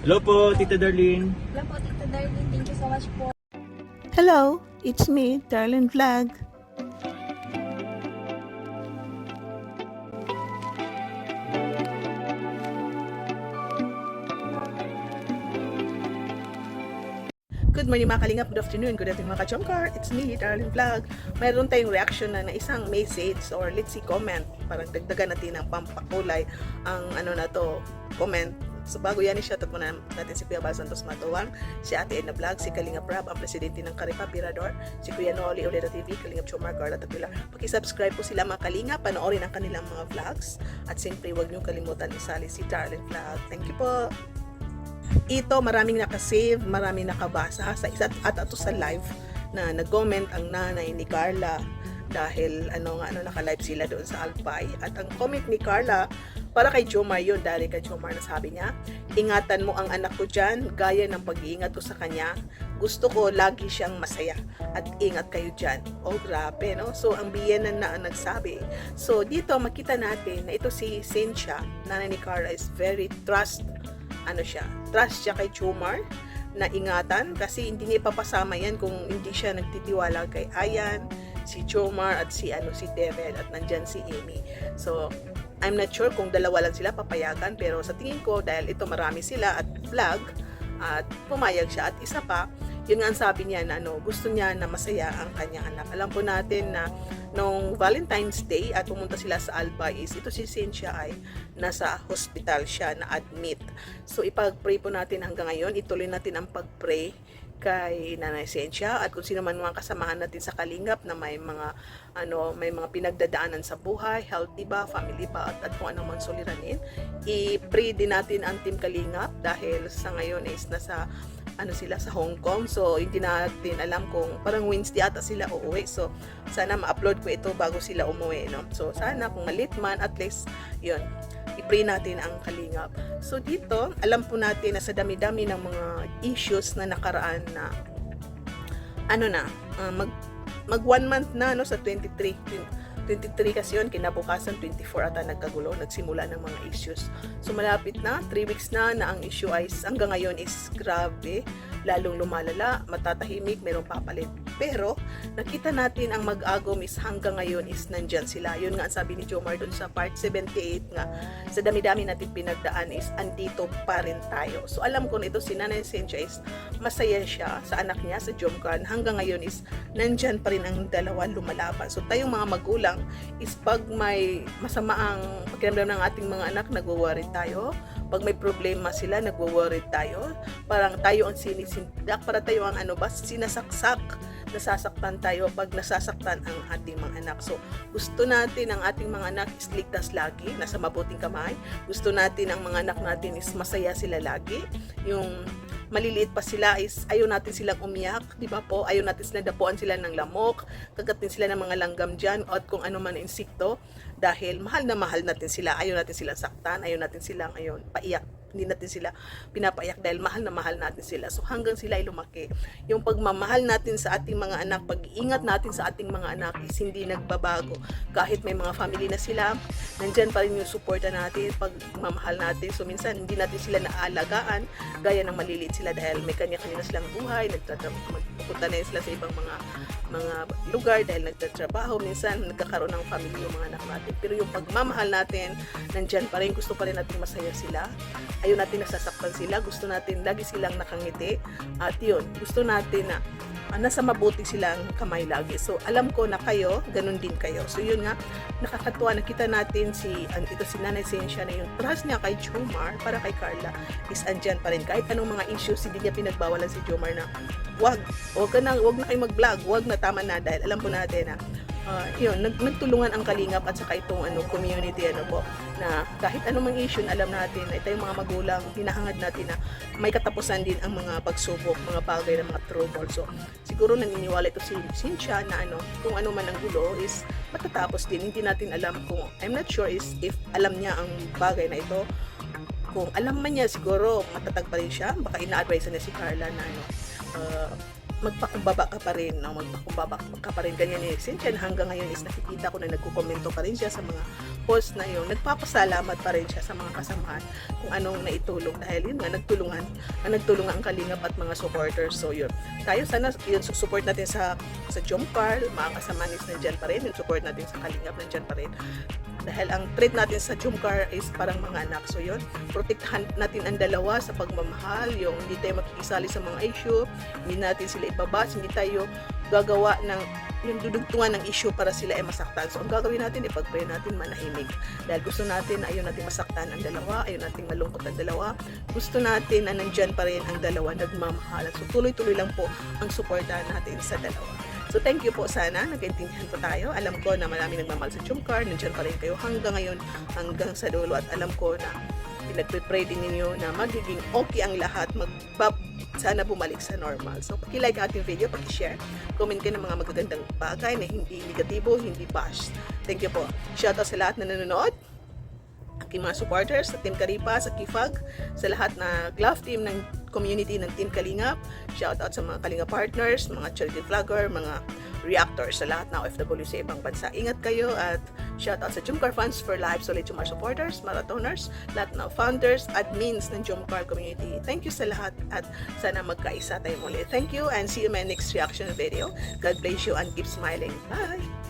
Hello po, Tita Darlene. Hello po, Tita Darlene. Thank you so much po. Hello, it's me, Darlene Vlog. Good morning mga kalingap, good afternoon, good afternoon mga ka-chomcar. It's me, Darlene Vlog. Mayroon tayong reaction na isang message or let's see comment. Parang dagdagan natin ng pampakulay ang na to, comment. So bago yan, i-shoutout muna natin si Kuya Bal Santos Matuwang, si Ate Edna Vlog, si Kalingap Rab, ang presidente ng Caripa Pirador, si Kuya Noli Olera TV, Kalingap Chomar, Carla Tapila. Paki-subscribe po sila mga kalingap, panoorin ang kanilang mga vlogs. At siyempre, huwag niyong kalimutan isali si Darlene Vlog. Thank you po. Ito, maraming nakasave, maraming nakabasa sa isa't at ato sa live na nag-comment ang nanay ni Carla dahil naka-live sila doon sa Albay. At ang comment ni Carla para kay Jomar yun, dahil kay Jomar na sabi niya, ingatan mo ang anak ko dyan, gaya ng pag-iingat ko sa kanya. Gusto ko lagi siyang masaya at ingat kayo dyan. Oh, grabe, no? So, ang biyenan na ang nagsabi. So, dito makita natin na ito si Cynthia, nanay ni Carla, is very trust siya kay Jomar na ingatan kasi hindi niya ipapasama yan kung hindi siya nagtitiwala kay Ayan, si Jomar at si Devil at nandyan si Amy. So, I'm not sure kung dalawa lang sila papayagan, pero sa tingin ko dahil ito marami sila at vlog at pumayag siya. At isa pa, yun nga ang sabi niya na gusto niya na masaya ang kanyang anak. Alam po natin na nung Valentine's Day at pumunta sila sa Albay is ito si Cynthia ay nasa hospital siya na admit. So ipag-pray po natin hanggang ngayon, ituloy natin ang pag-pray kay Nanay Cynthia at kung sino man mga kasamahan natin sa Kalingap na may mga pinagdadaanan sa buhay, healthy ba, family ba at kung anong man suliranin, i-pray din natin ang Team Kalingap dahil sa ngayon is nasa sila sa Hong Kong. So hindi natin alam kung parang Wednesday ata sila uuwi. So sana ma-upload ko ito bago sila umuwi, no? So sana kung malit man at least yun, i-pray natin ang Kalingap. So dito, alam po natin na sa dami-dami ng mga issues na nakaraan na mag 1 month na sa 23 kasi yun, kinabukasan 24 ata nagkagulo, nagsimula ng mga issues. So malapit na, 3 weeks na ang issue ay hanggang ngayon is grabe, lalong lumalala, matatahimik, mayroong papalit. Pero nakita natin ang mag-agom is hanggang ngayon is nandyan sila. Yun nga ang sabi ni Jomar dun sa part 78 nga, sa dami-dami natin pinagdaan is andito pa rin tayo. So alam ko na ito si Nanay Cynthia is masaya siya sa anak niya, sa Jomcar. Hanggang ngayon is nandyan pa rin ang dalawa lumalaban. So tayong mga magulang is pag may masama ang pakiramdam ng ating mga anak, nagwo-worry tayo. Pag may problema sila, nagwo-worry tayo. Parang tayo ang sinisindak, para tayo ang sinasaksak, nasasaktan tayo pag nasasaktan ang ating mga anak. So, gusto natin ang ating mga anak is ligtas lagi, nasa mabuting kamay. Gusto natin ang mga anak natin is masaya sila lagi. Yung maliliit pa sila is ayaw natin silang umiyak, di ba po? Ayaw natin silang dapuan sila ng lamok, kagatin sila ng mga langgam dyan at kung ano man insekto dahil mahal na mahal natin sila. Ayaw natin silang saktan, ayaw natin silang paiyak. Hindi natin sila pinapaiyak dahil mahal na mahal natin sila. So hanggang sila ay lumaki, yung pagmamahal natin sa ating mga anak, pag-iingat natin sa ating mga anak is hindi nagbabago. Kahit may mga family na sila, nandyan pa rin yung suporta natin, pagmamahal natin. So minsan hindi natin sila naalagaan gaya ng maliliit sila dahil may kanya-kanya silang buhay, magpupunta na sila sa ibang mga lugar dahil nagtatrabaho. Minsan nagkakaroon ng family yung mga anak natin. Pero yung pagmamahal natin, nandyan pa rin, gusto pa rin natin masaya sila. Ayaw natin nasasaktan sila, gusto natin lagi silang nakangiti. At yun, gusto natin na nasa mabuti silang kamay lagi. So alam ko na kayo, ganun din kayo. So yun nga, nakakatuwa, nakita natin ito si Nanay Cynthia na yung trust niya kay Jomar para kay Carla is andyan pa rin. Kahit anong mga issues, hindi niya pinagbawalan si Jomar na wag na kayo mag-vlog, wag na, tama na, dahil alam po natin na nagtulungan ang Kalingap at saka itong community na kahit anong issue, alam natin na ito yung mga magulang, hinahangad natin na may katapusan din ang mga pagsubok, mga bagay na mga trouble. So siguro naniniwala ito si Cynthia na kung ano man ang gulo is matatapos din. Hindi natin alam kung, I'm not sure if alam niya ang bagay na ito. Kung alam man niya, siguro matatag pa rin siya. Baka ina-advise niya si Carla na magpakumbaba ka pa rin, no? Magpakumbaba ka pa rin. Ganyan ni Cynthia, hanggang ngayon is nakikita ko na nagkukomento pa rin siya sa mga post na yun. Nagpapasalamat pa rin siya sa mga kasamahan kung anong naitulong, dahil yun nga, nagtulungan ang Kalingap at mga supporters. So yun, tayo sana yun, support natin sa Jom Carl, mga kasama is nandyan pa rin, yung support natin sa Kalingap nandyan pa rin. Dahil ang treat natin sa Jomcar is parang mga anak. So yun, protektahan natin ang dalawa sa pagmamahal, yung hindi tayo makikisali sa mga issue, hindi natin sila ibabas, hindi tayo gagawa ng yung dudugtungan ng issue para sila ay masaktan. So ang gagawin natin, ipag-pray natin manahimik. Dahil gusto natin, ayaw natin masaktan ang dalawa, ayaw natin malungkot ang dalawa. Gusto natin na nandyan pa rin ang dalawa, nagmamahalan. So tuloy-tuloy lang po ang suportahan natin sa dalawa. So thank you po, sana nagkaintindihan po tayo. Alam ko na marami nagmamahal sa Jomcar, nandiyan pa rin kayo hanggang ngayon, hanggang sa dulo, at alam ko na pinagpipray din ninyo na magiging okay ang lahat, sana bumalik sa normal. So paki-like ang ating video, paki-share, comment kayo ng mga magagandang bagay na hindi negatibo, hindi bash. Thank you po. Shoutout sa lahat na nanonood, aking mga supporters, sa Team Karipa, sa Kifag, sa lahat na glove team ng community ng Team Kalingap. Shoutout sa mga Kalingap partners, mga charity vlogger, mga reactors, sa lahat na OFW sa ibang bansa. Ingat kayo, at shoutout sa Jomcar Fans for Life, Solid Jomcar supporters, marathoners, lahat na founders, admins ng Jomcar community. Thank you sa lahat, at sana magkaisa tayo muli. Thank you, and see you in my next reaction video. God bless you and keep smiling. Bye!